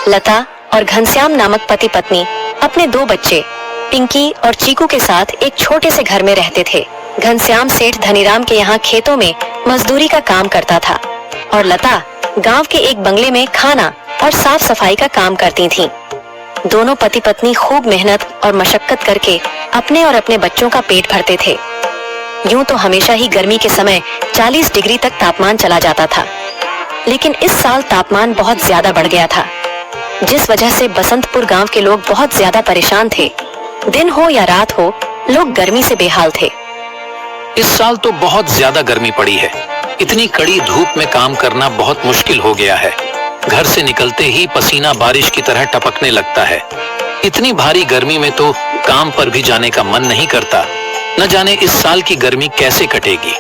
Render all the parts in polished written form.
लता और घनश्याम नामक पति पत्नी अपने 2 बच्चे पिंकी और चीकू के साथ एक छोटे से घर में रहते थे। घनश्याम सेठ धनीराम के यहाँ खेतों में मजदूरी का काम करता था और लता गांव के एक बंगले में खाना और साफ सफाई का काम करती थीं। दोनों पति पत्नी खूब मेहनत और मशक्कत करके अपने और अपने बच्चों का पेट भरते थे। यूं तो हमेशा ही गर्मी के समय 40 डिग्री तक तापमान चला जाता था, लेकिन इस साल तापमान बहुत ज्यादा बढ़ गया था, जिस वजह से बसंतपुर गांव के लोग बहुत ज्यादा परेशान थे। दिन हो या रात हो, लोग गर्मी से बेहाल थे। इस साल तो बहुत ज्यादा गर्मी पड़ी है। इतनी कड़ी धूप में काम करना बहुत मुश्किल हो गया है। घर से निकलते ही पसीना बारिश की तरह टपकने लगता है। इतनी भारी गर्मी में तो काम पर भी जाने का मन नहीं करता। न जाने इस साल की गर्मी कैसे कटेगी।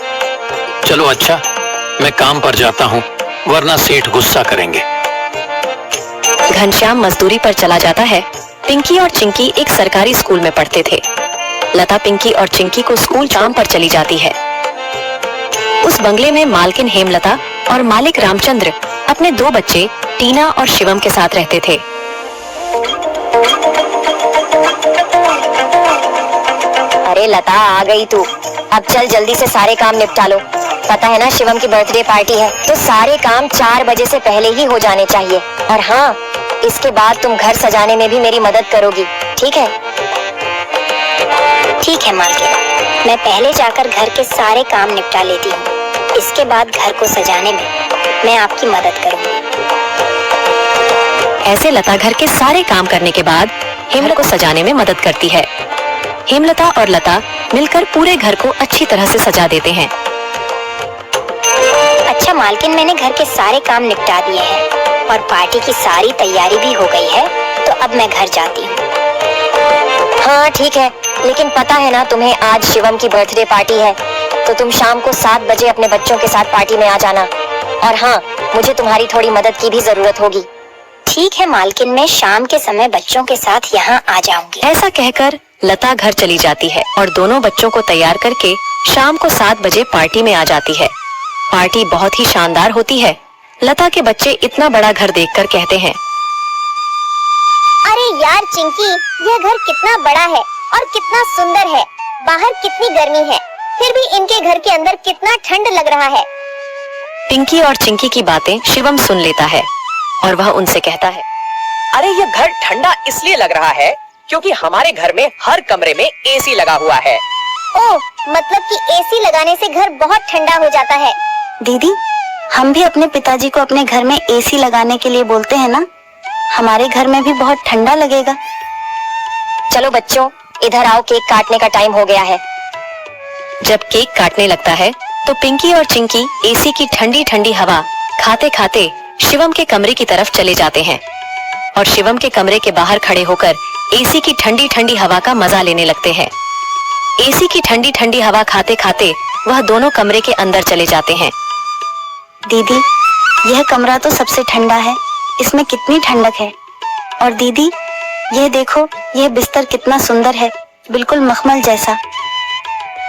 चलो अच्छा, मैं काम पर जाता हूँ, वरना सेठ गुस्सा करेंगे। घनश्याम मजदूरी पर चला जाता है। पिंकी और चिंकी एक सरकारी स्कूल में पढ़ते थे। लता पिंकी और चिंकी को स्कूल काम पर चली जाती है। उस बंगले में मालकिन हेमलता और मालिक रामचंद्र अपने 2 बच्चे टीना और शिवम के साथ रहते थे। अरे लता, आ गई तू। अब चल जल्दी से सारे काम निपटा लो। पता है ना शिवम की बर्थडे पार्टी है, तो सारे काम 4 बजे से पहले ही हो जाने चाहिए। और हाँ, इसके बाद तुम घर सजाने में भी मेरी मदद करोगी, ठीक है? ठीक है मालकिन, मैं पहले जाकर घर के सारे काम निपटा लेती हूँ। इसके बाद घर को सजाने में मैं आपकी मदद करूँगी। ऐसे लता घर के सारे काम करने के बाद हेमलता को सजाने में मदद करती है। हेमलता और लता मिलकर पूरे घर को अच्छी तरह से सजा देते हैं। अच्छा मालकिन, मैंने घर के सारे काम निपटा दिए हैं और पार्टी की सारी तैयारी भी हो गई है, तो अब मैं घर जाती हूँ। हाँ ठीक है, लेकिन पता है ना तुम्हें आज शिवम की बर्थडे पार्टी है, तो तुम शाम को 7 बजे अपने बच्चों के साथ पार्टी में आ जाना। और हाँ, मुझे तुम्हारी थोड़ी मदद की भी जरूरत होगी। ठीक है मालकिन, मैं शाम के समय बच्चों के साथ यहाँ आ जाऊंगी। ऐसा कहकर लता घर चली जाती है और दोनों बच्चों को तैयार करके शाम को 7 बजे पार्टी में आ जाती है। पार्टी बहुत ही शानदार होती है। लता के बच्चे इतना बड़ा घर देखकर कहते हैं, अरे यार चिंकी, यह घर कितना बड़ा है और कितना सुंदर है। बाहर कितनी गर्मी है, फिर भी इनके घर के अंदर कितना ठंड लग रहा है। पिंकी और चिंकी की बातें शिवम सुन लेता है और वह उनसे कहता है, अरे ये घर ठंडा इसलिए लग रहा है क्योंकि हमारे घर में हर कमरे में एसी लगा हुआ है। ओह, मतलब कि एसी लगाने से घर बहुत ठंडा हो जाता है। दीदी, हम भी अपने पिताजी को अपने घर में एसी लगाने के लिए बोलते हैं ना, हमारे घर में भी बहुत ठंडा लगेगा। चलो बच्चों, इधर आओ, केक काटने का टाइम हो गया है। जब केक काटने लगता है तो पिंकी और चिंकी एसी की ठंडी ठंडी हवा खाते खाते शिवम के कमरे की तरफ चले जाते हैं और शिवम के कमरे के बाहर खड़े होकर एसी की ठंडी ठंडी हवा का मजा लेने लगते हैं। एसी की ठंडी ठंडी हवा खाते खाते वह दोनों कमरे के अंदर चले जाते हैं। दीदी, यह कमरा तो सबसे ठंडा है, इसमें कितनी ठंडक है। और दीदी, यह देखो, यह बिस्तर कितना सुंदर है, बिल्कुल मखमल जैसा।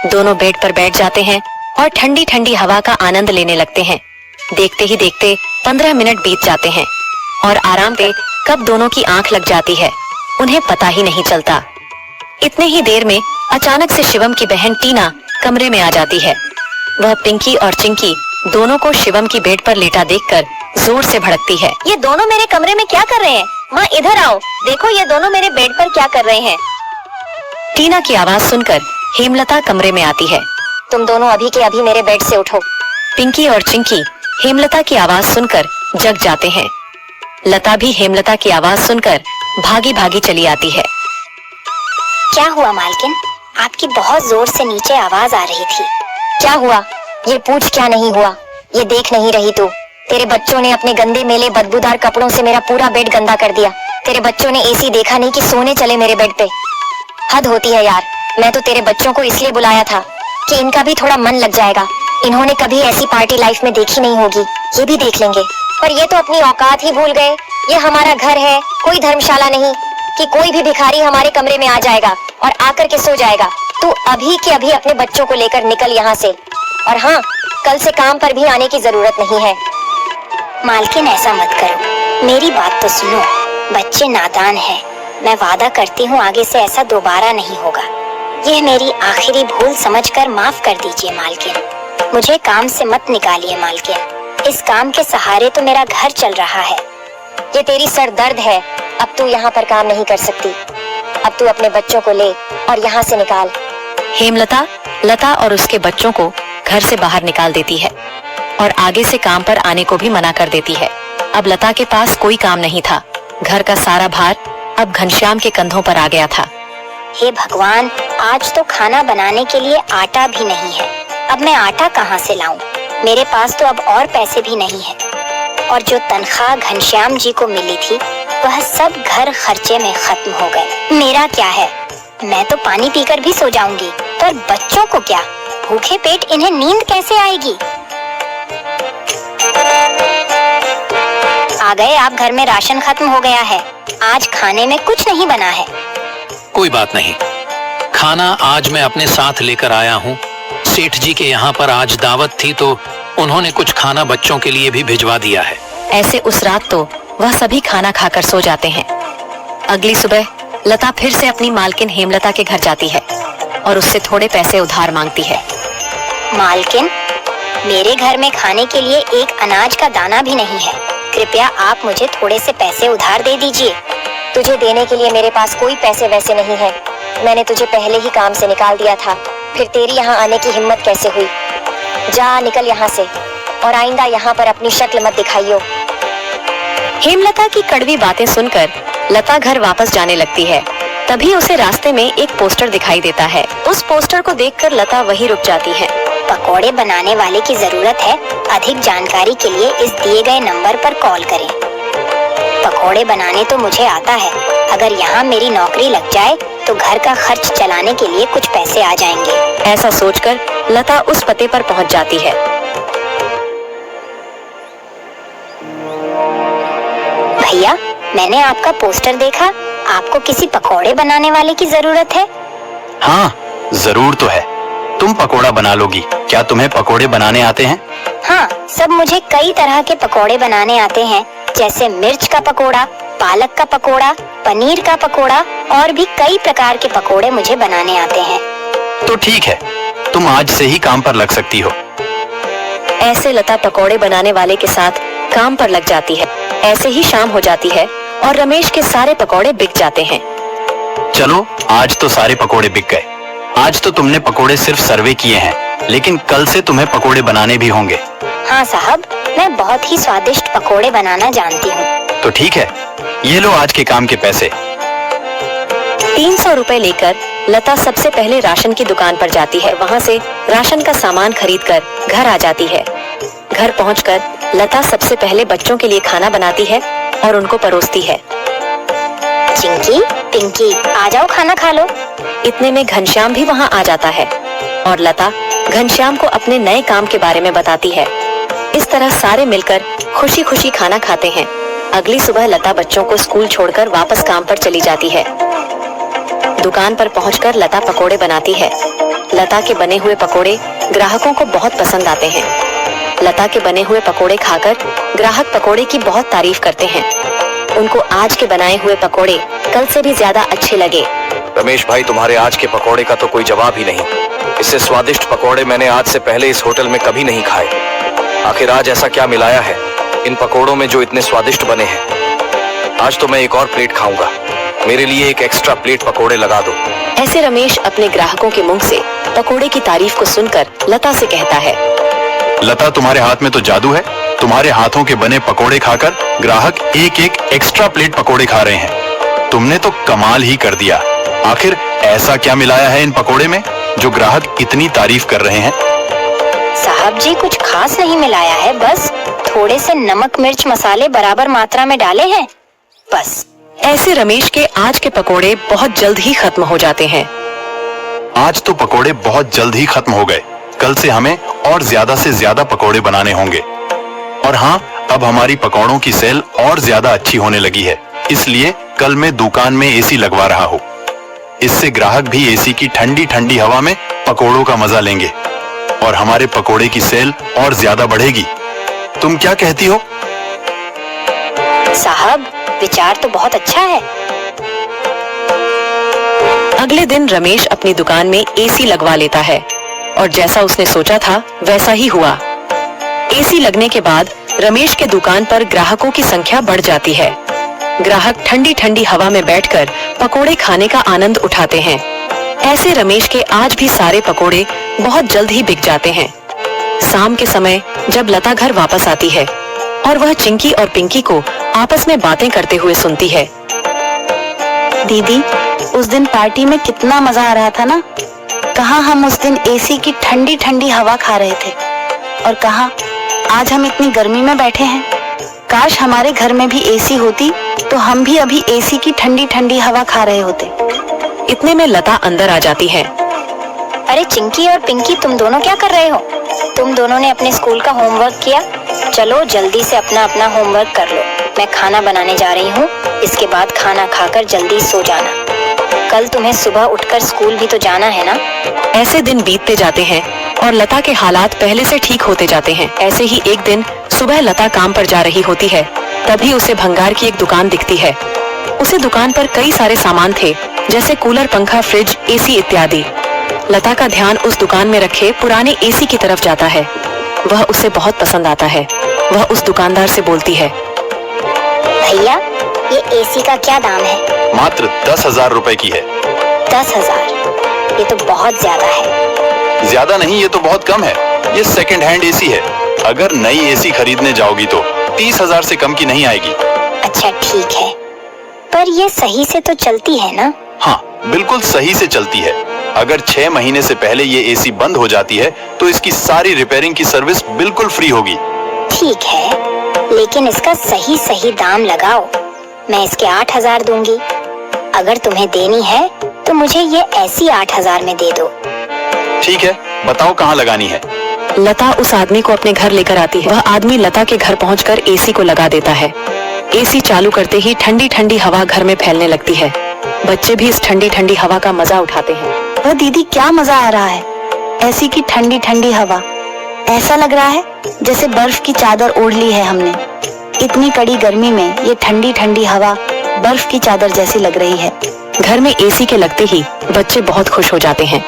दोनों बेड पर बैठ जाते हैं और ठंडी ठंडी हवा का आनंद लेने लगते हैं। देखते ही देखते 15 मिनट बीत जाते हैं और आराम पे कब दोनों की आंख लग जाती है उन्हें पता ही नहीं चलता। इतने ही देर में अचानक से शिवम की बहन टीना कमरे में आ जाती है। वह पिंकी और चिंकी दोनों को शिवम की बेड पर लेटा देखकर जोर से भड़कती है। ये दोनों मेरे कमरे में क्या कर रहे हैं? माँ इधर आओ, देखो ये दोनों मेरे बेड पर क्या कर रहे हैं। टीना की आवाज सुनकर हेमलता कमरे में आती है। तुम दोनों अभी के अभी मेरे बेड से उठो। पिंकी और चिंकी हेमलता की आवाज सुनकर जग जाते हैं। लता भी हेमलता की आवाज सुनकर भागी भागी चली आती है। क्या हुआ मालकिन? आपकी बहुत जोर से नीचे आवाज आ रही थी। क्या हुआ? ये पूछ क्या नहीं हुआ? ये देख नहीं रही तू? तेरे बच्चों ने अपने गंदे मेले बदबूदार कपड़ों से मेरा पूरा बेड गंदा कर दिया। तेरे बच्चों ने एसी देखा नहीं कि सोने चले मेरे बेड पे। हद होती है यार। मैं तो तेरे बच्चों को इसलिए बुलाया था कि इनका भी थोड़ा मन लग जाएगा। इन्होंने कभी ऐसी पार्टी लाइफ में देखी नहीं होगी, ये भी देख लेंगे। पर ये तो अपनी औकात ही भूल गए। ये हमारा घर है, कोई धर्मशाला नहीं कि कोई भी भिखारी हमारे कमरे में आ जाएगा और आकर के सो जाएगा। तू अभी के अभी अपने बच्चों को लेकर निकल यहाँ से। और हाँ, कल से काम पर भी आने की जरूरत नहीं है। मालकिन ऐसा मत करो, मेरी बात तो सुनो। बच्चे नादान हैं। मैं वादा करती हूँ आगे से ऐसा दोबारा नहीं होगा। यह मेरी आखिरी भूल समझकर माफ कर दीजिए मालकिन। मुझे काम से मत निकालिए मालकिन। इस काम के सहारे तो मेरा घर चल रहा है। ये तेरी सर दर्द है। अब तू यहाँ पर काम नहीं कर सकती। अब तू अपने बच्चों को ले और यहाँ से निकाल। हेमलता लता और उसके बच्चों को घर से बाहर निकाल देती है और आगे से काम पर आने को भी मना कर देती है। अब लता के पास कोई काम नहीं था। घर का सारा भार अब घनश्याम के कंधों पर आ गया था। हे भगवान, आज तो खाना बनाने के लिए आटा भी नहीं है। अब मैं आटा कहाँ से लाऊं? मेरे पास तो अब और पैसे भी नहीं है। और जो तनख्वाह घनश्याम जी को मिली थी वह सब घर खर्चे में खत्म हो गए। मेरा क्या है, मैं तो पानी पीकर भी सो जाऊंगी, पर बच्चों को क्या? भूखे पेट इन्हें नींद कैसे आएगी? आ गए आप। घर में राशन खत्म हो गया है। आज खाने में कुछ नहीं बना है। कोई बात नहीं, खाना आज मैं अपने साथ लेकर आया हूँ। सेठ जी के यहाँ पर आज दावत थी तो उन्होंने कुछ खाना बच्चों के लिए भी भिजवा दिया है। ऐसे उस रात तो वह सभी खाना खाकर सो जाते हैं। अगली सुबह लता फिर से अपनी मालकिन हेमलता के घर जाती है और उससे थोड़े पैसे उधार मांगती है। मालकिन, मेरे घर में खाने के लिए एक अनाज का दाना भी नहीं है। कृपया आप मुझे थोड़े से पैसे उधार दे दीजिए। तुझे देने के लिए मेरे पास कोई पैसे वैसे नहीं है। मैंने तुझे पहले ही काम से निकाल दिया था, फिर तेरी यहाँ आने की हिम्मत कैसे हुई? जा निकल यहाँ से और आइंदा यहाँ पर अपनी शक्ल मत दिखाइयो। हेमलता की कड़वी बातें सुनकर लता घर वापस जाने लगती है। तभी उसे रास्ते में एक पोस्टर दिखाई देता है। उस पोस्टर को देखकर लता वहीं रुक जाती है। पकोड़े बनाने वाले की जरूरत है। अधिक जानकारी के लिए इस दिए गए नंबर पर कॉल करें। पकोड़े बनाने तो मुझे आता है। अगर यहाँ मेरी नौकरी लग जाए तो घर का खर्च चलाने के लिए कुछ पैसे आ जाएंगे। ऐसा सोचकर लता उस पते पर पहुँच जाती है। भैया, मैंने आपका पोस्टर देखा। आपको किसी पकोड़े बनाने वाले की जरूरत है? हाँ, जरूर तो है। तुम पकोड़ा बना लोगी। क्या तुम्हें पकोड़े बनाने आते हैं? हाँ, सब मुझे कई तरह के पकोड़े बनाने आते हैं, जैसे मिर्च का पकोड़ा, पालक का पकोड़ा, पनीर का पकोड़ा और भी कई प्रकार के पकोड़े मुझे बनाने आते हैं। तो ठीक है, तुम आज से ही काम पर लग सकती हो। ऐसे लता पकोड़े बनाने वाले के साथ काम पर लग जाती है। ऐसे ही शाम हो जाती है और रमेश के सारे पकोड़े बिक जाते हैं। चलो, आज तो सारे पकोड़े बिक गए। आज तो तुमने पकोड़े सिर्फ सर्वे किए हैं, लेकिन कल से तुम्हें पकोड़े बनाने भी होंगे। हाँ साहब, मैं बहुत ही स्वादिष्ट पकोड़े बनाना जानती हूँ। तो ठीक है, ये लो आज के काम के पैसे। 300 रुपए लेकर लता सबसे पहले राशन की दुकान पर जाती है। वहाँ से राशन का सामान खरीदकर घर आ जाती है। घर पहुँचकर लता सबसे पहले बच्चों के लिए खाना बनाती है और उनको परोसती है। चिंकी, पिंकी, आ जाओ, खाना खा लो। इतने में घनश्याम भी वहाँ आ जाता है और लता घनश्याम को अपने नए काम के बारे में बताती है। इस तरह सारे मिलकर खुशी खुशी खाना खाते हैं। अगली सुबह लता बच्चों को स्कूल छोड़कर वापस काम पर चली जाती है। दुकान पर पहुंचकर लता पकोड़े बनाती है। लता के बने हुए पकोड़े ग्राहकों को बहुत पसंद आते हैं। लता के बने हुए पकोड़े खाकर ग्राहक पकोड़े की बहुत तारीफ करते हैं। उनको आज के बनाए हुए पकोड़े कल से भी ज्यादा अच्छे लगे। रमेश भाई, तुम्हारे आज के पकोड़े का तो कोई जवाब ही नहीं। इससे स्वादिष्ट पकोड़े मैंने आज से पहले इस होटल में कभी नहीं खाए। आखिर आज ऐसा क्या मिलाया है इन पकोड़ों में जो इतने स्वादिष्ट बने हैं? आज तो मैं एक और प्लेट खाऊंगा। मेरे लिए एक एक्स्ट्रा प्लेट पकोड़े लगा दो। ऐसे रमेश अपने ग्राहकों के मुंह से पकोड़े की तारीफ को सुनकर लता से कहता है, लता, तुम्हारे हाथ में तो जादू है। तुम्हारे हाथों के बने पकोड़े खाकर ग्राहक एक एक एक्स्ट्रा प्लेट पकोड़े खा रहे हैं। तुमने तो कमाल ही कर दिया। आखिर ऐसा क्या मिलाया है इन पकोड़े में जो ग्राहक इतनी तारीफ कर रहे हैं? साहब जी, कुछ खास नहीं मिलाया है, बस थोड़े से नमक मिर्च मसाले बराबर मात्रा में डाले हैं, बस। ऐसे रमेश के आज के पकोड़े बहुत जल्द ही खत्म हो जाते हैं। आज तो पकोड़े बहुत जल्द ही खत्म हो गए। कल से हमें और ज्यादा से ज्यादा पकोड़े बनाने होंगे। और हाँ, अब हमारी पकौड़ों की सेल और ज्यादा अच्छी होने लगी है, इसलिए कल मैं दुकान में एसी लगवा रहा हूँ। इससे ग्राहक भी एसी की ठंडी ठंडी हवा में पकोड़ों का मजा लेंगे और हमारे पकोड़े की सेल और ज्यादा बढ़ेगी। तुम क्या कहती हो? साहब, विचार तो बहुत अच्छा है। अगले दिन रमेश अपनी दुकान में एसी लगवा लेता है और जैसा उसने सोचा था वैसा ही हुआ। एसी लगने के बाद रमेश के दुकान पर ग्राहकों की संख्या बढ़ जाती है। ग्राहक ठंडी ठंडी हवा में बैठकर पकोड़े खाने का आनंद उठाते हैं। ऐसे रमेश के आज भी सारे पकोड़े बहुत जल्द ही बिक जाते हैं। शाम के समय जब लता घर वापस आती है और वह चिंकी और पिंकी को आपस में बातें करते हुए सुनती है। दीदी, उस दिन पार्टी में कितना मजा आ रहा था ना। कहाँ हम उस दिन एसी की ठंडी ठंडी हवा खा रहे थे और कहाँ आज हम इतनी गर्मी में बैठे हैं। काश हमारे घर में भी एसी होती तो हम भी अभी एसी की ठंडी ठंडी हवा खा रहे होते। इतने में लता अंदर आ जाती है। अरे चिंकी और पिंकी, तुम दोनों क्या कर रहे हो? तुम दोनों ने अपने स्कूल का होमवर्क किया? चलो जल्दी से अपना अपना होमवर्क कर लो। मैं खाना बनाने जा रही हूँ। इसके बाद खाना खाकर जल्दी सो जाना। कल तुम्हें सुबह उठकर स्कूल भी तो जाना है ना। ऐसे दिन बीतते जाते हैं और लता के हालात पहले से ठीक होते जाते हैं। ऐसे ही एक दिन सुबह लता काम पर जा रही होती है, तभी उसे भंगार की एक दुकान दिखती है। उसे दुकान पर कई सारे सामान थे, जैसे कूलर, पंखा, फ्रिज, एसी इत्यादि। लता का ध्यान उस दुकान में रखे पुराने एसी की तरफ जाता है। वह उसे बहुत पसंद आता है। वह उस दुकानदार से बोलती है, भैया, ये एसी का क्या दाम है? मात्र 10,000 रुपए की है। 10,000? ये तो बहुत ज्यादा है। ज्यादा नहीं, ये तो बहुत कम है। ये सेकंड हैंड एसी है। अगर नई एसी खरीदने जाओगी तो 30,000 से कम की नहीं आएगी। अच्छा ठीक है, पर ये सही से तो चलती है ना? हाँ, बिल्कुल सही से चलती है। अगर 6 महीने से पहले ये एसी बंद हो जाती है तो इसकी सारी रिपेयरिंग की सर्विस बिल्कुल फ्री होगी। ठीक है, लेकिन इसका सही सही दाम लगाओ। मैं इसके 8,000 दूंगी। अगर तुम्हें देनी है तो मुझे ये ऐसी 8,000 में दे दो। ठीक है, बताओ कहाँ लगानी है। लता उस आदमी को अपने घर लेकर आती है। वह आदमी लता के घर पहुंचकर एसी को लगा देता है। एसी चालू करते ही ठंडी ठंडी हवा घर में फैलने लगती है। बच्चे भी इस ठंडी ठंडी हवा का मजा उठाते हैं। वह दीदी, क्या मजा आ रहा है। एसी की ठंडी ठंडी हवा, ऐसा लग रहा है जैसे बर्फ की चादर ओढ़ ली है हमने। इतनी कड़ी गर्मी में ये ठंडी ठंडी हवा बर्फ की चादर जैसी लग रही है। घर में एसी के लगते ही बच्चे बहुत खुश हो जाते हैं।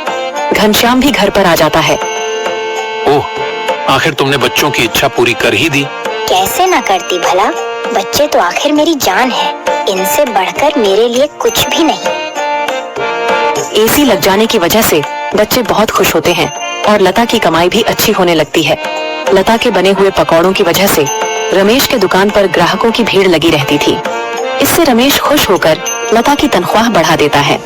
घनश्याम भी घर पर आ जाता है। ओह, आखिर तुमने बच्चों की इच्छा पूरी कर ही दी। कैसे ना करती भला। बच्चे तो आखिर मेरी जान है। इनसे बढ़कर मेरे लिए कुछ भी नहीं। एसी लग जाने की वजह से बच्चे बहुत खुश होते हैं और लता की कमाई भी अच्छी होने लगती है। लता के बने हुए पकौड़ों की वजह से रमेश के दुकान पर ग्राहकों की भीड़ लगी रहती थी। इससे रमेश खुश होकर लता की तनख्वाह बढ़ा देता है।